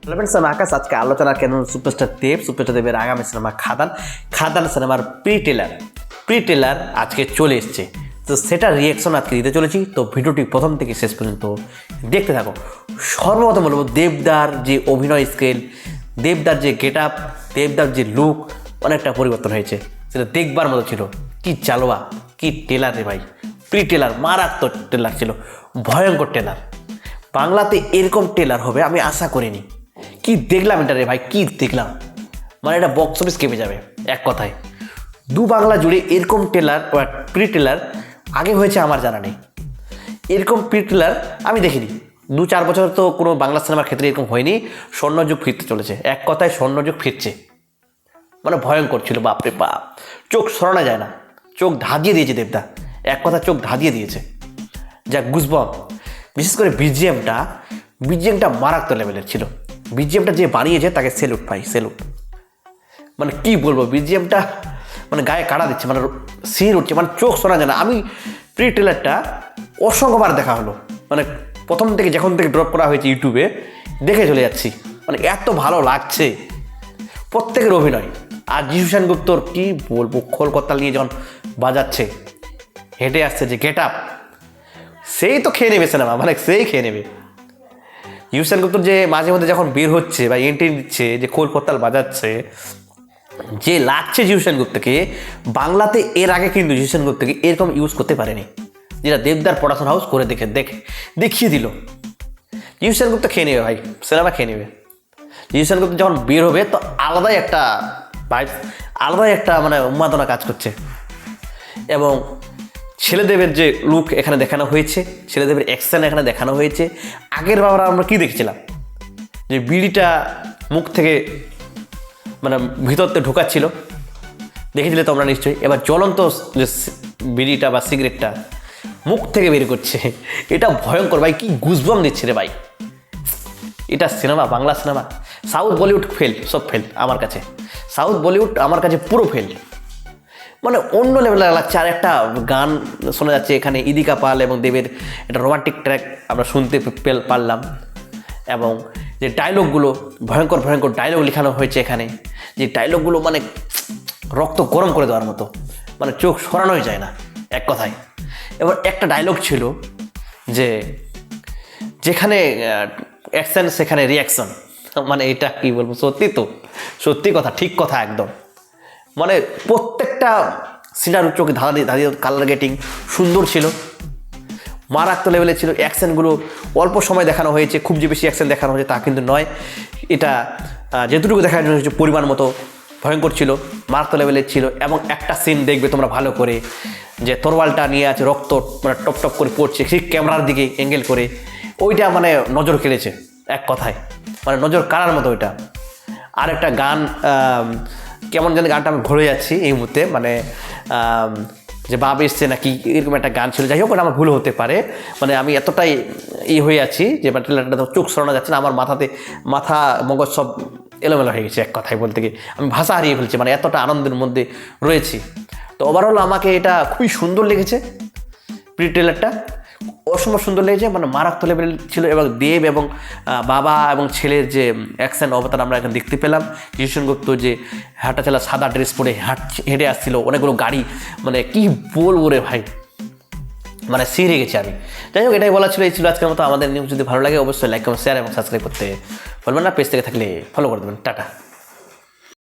Friends हम आकाश आज के आलोचना केंद्र सुपरस्टार देवेर आगामी सिनेमा खादान खादान सिनेमार प्री टेलार आज के चले एসেছে तो सेटार रिएक्शन आज के दिते चलेছি तो भिडियोटी प्रथम থেকে শেষ পর্যন্ত দেখতে থাকো। সর্বপ্রথম বলবো দেবদার যে অভিনয় স্কেল, দেবদার যে গেটআপ, দেবদার যে লুক অনেকটা পরিবর্তন হয়েছে, সেটা দেখবার মতো ছিল। কি চালোয়া, কি টেলার রে ভাই, প্রি টেলার মারাত্মক টেলার ছিল, ভয়ঙ্কর টেলার। বাংলাতে এরকম টেলার হবে আমি আশা করিনি। কি দেখলাম এটা রে ভাই, কি দেখলাম, মানে এটা বক্স অফিস কেঁপে যাবে এক কথায়। দু বাংলা জুড়ে এরকম টেলার বা প্রি টেলার আগে হয়েছে আমার জানা নেই। এরকম প্রি টেলার আমি দেখিনি। 2-4 বছর তো কোনো বাংলা সিনেমার ক্ষেত্রে এরকম হয়নি। স্বর্ণযুগ ফিরতে চলেছে, এক কথায় স্বর্ণযুগ ফিরছে। মানে ভয়ঙ্কর ছিল, বাপরে বাপ, চোখ সরানো যায় না, চোখ ধাঁধিয়ে দিয়েছে দেবদা, এক কথা চোখ ধাঁধিয়ে দিয়েছে। যা গুজবম, বিশেষ করে বিজিএমটা মারাত্মক লেভেলের ছিল। বিজিএমটা যে বানিয়েছে তাকে সেলুট ভাই, সেলুট। মানে কি বলবো, বিজিএমটা মানে গায়ে কাড়া দিচ্ছে, মানে সিন উঠছে, মানে চোখ শোনা যায় না। আমি প্রি ট্রেলারটা অসংখ্যবার দেখা হলো, মানে প্রথম থেকে যখন থেকে ড্রপ করা হয়েছে ইউটিউবে দেখে চলে যাচ্ছি। মানে এত ভালো লাগছে প্রত্যেকের অভিনয়। আর যিশু সেনগুপ্তর কি বলবো, খোলকত্তা নিয়ে যখন বাজাচ্ছে, হেঁটে আসছে যে গেট আপ, সেই তো খেয়ে নেবে সিনেমা, মানে সেই খেয়ে নেবে। যিশু সেনগুপ্তর যে মাঝে মধ্যে যখন বের হচ্ছে বা এন্ট্রি দিচ্ছে, যে খোলকত্তাল বাজাচ্ছে, যে লাগছে যিশু সেনগুপ্তকে, বাংলাতে এর আগে কিন্তু যিশু সেনগুপ্তকে এরকম ইউজ করতে পারেনি, যেটা দেবদার প্রোডাকশন হাউস করে দেখিয়ে দিল। যিশু সেনগুপ্ত খেয়ে নেবে ভাই, সিনেমা খেয়ে নেবে। যিশু সেনগুপ্ত যখন বের হবে তো আলাদাই একটা ভাইব, আলাদাই একটা মানে উন্মাদনা কাজ করছে। এবং ছেলেদেবের যে লুক এখানে দেখানো হয়েছে, ছেলেদেবের অ্যাকশন এখানে দেখানো হয়েছে। আগের বাবার আমরা কি দেখেছিলাম, যে বিড়িটা মুখ থেকে মানে ভিতরতে ঢোকাচ্ছিল, দেখেছিলে তোমরা নিশ্চয়ই। এবার জ্বলন্ত যে বিড়িটা বা সিগারেটটা মুখ থেকে বের করছে, এটা ভয়ঙ্কর ভাই, কি গুজবম দিচ্ছে রে ভাই। এটা cinema, Bangla cinema. South Bollywood fail, সব ফেল আমার কাছে। সাউথ বলিউড আমার কাছে পুরো ফেল, মানে অন্য লেভেলে লাগছে। আর একটা গান শোনা যাচ্ছে এখানে, ইদিকা পাল এবং দেবের একটা রোমান্টিক ট্র্যাক আমরা শুনতে পারলাম। এবং যে ডায়লগগুলো, ভয়ঙ্কর ভয়ঙ্কর ডায়লগ লেখানো হয়েছে এখানে, যে ডায়লগগুলো মানে রক্ত গরম করে দেওয়ার মতো, মানে চোখ সরানোই যায় না এক কথায়। এবার একটা ডায়লগ ছিল যে যেখানে অ্যাকশন সেখানে রিয়াকশন, মানে এটা কি বলবো, সত্যি তো, সত্যি কথা, ঠিক কথা একদম। মানে প্রত্যেকটা সিনার চোখে ধাঁধিয়ে কালার গেটিং সুন্দর ছিল, মারাত্মক লেভেলের ছিল। অ্যাকশনগুলো অল্প সময় দেখানো হয়েছে, খুব যে বেশি অ্যাকশন দেখানো হয়েছে তা কিন্তু নয়। এটা যেটুকু দেখানো হয়েছে পরিমাণ মতো ভয়ঙ্কর ছিল, মারাত্মক লেভেলের ছিল। এবং একটা সিন দেখবে তোমরা ভালো করে, যে তরোয়ালটা নিয়ে আছে, রক্ত মানে টপ টপ করে পড়ছে, সেই ক্যামেরার দিকে অ্যাঙ্গেল করে, ওইটা মানে নজর কেড়েছে এক কথায়, মানে নজর কাড়ার মতো ওইটা। আর একটা গান, কেমন জানি গানটা আমি ভুলে যাচ্ছি এই মুহূর্তে, মানে যে বাপ এসছে নাকি এরকম একটা গান ছিল, যাই হোক আমার ভুল হতে পারে। মানে আমি এতটাই হয়ে আছি যে ট্রেলারটা চোখ সরানো যাচ্ছে না, আমার মাথা মগজ সব এলোমেলো হয়ে গেছে এক কথায় বলতে গিয়ে। আমি ভাষা হারিয়ে ফেলছি, মানে এতটা আনন্দের মধ্যে রয়েছি। তো ওভারঅল আমাকে এটা খুবই সুন্দর লেগেছে, প্রি ট্রেলারটা অসম্ভব সুন্দর লেগেছে, মানে মারাত্মক লেভেল ছিল। এবং দেব এবং বাবা এবং ছেলের যে অ্যাকশন অবতার আমরা এখানে দেখতে পেলাম। যিশু সেনগুপ্ত যে হাঁটা চালা সাদা ড্রেস পরে হেঁটে আসছিল, অনেকগুলো গাড়ি, মানে কি বলবো রে ভাই, মানে সিরে গেছে আমি। যাই হোক, এটাই বলা ছিল। এই ছিল আজকের মতো আমাদের নিউজ। যদি ভালো লাগে অবশ্যই লাইক, কমেন্ট, শেয়ার এবং সাবস্ক্রাইব করতে বলবেন না। পেজ থেকে থাকলে ফলো করে দেবেন। টাটা।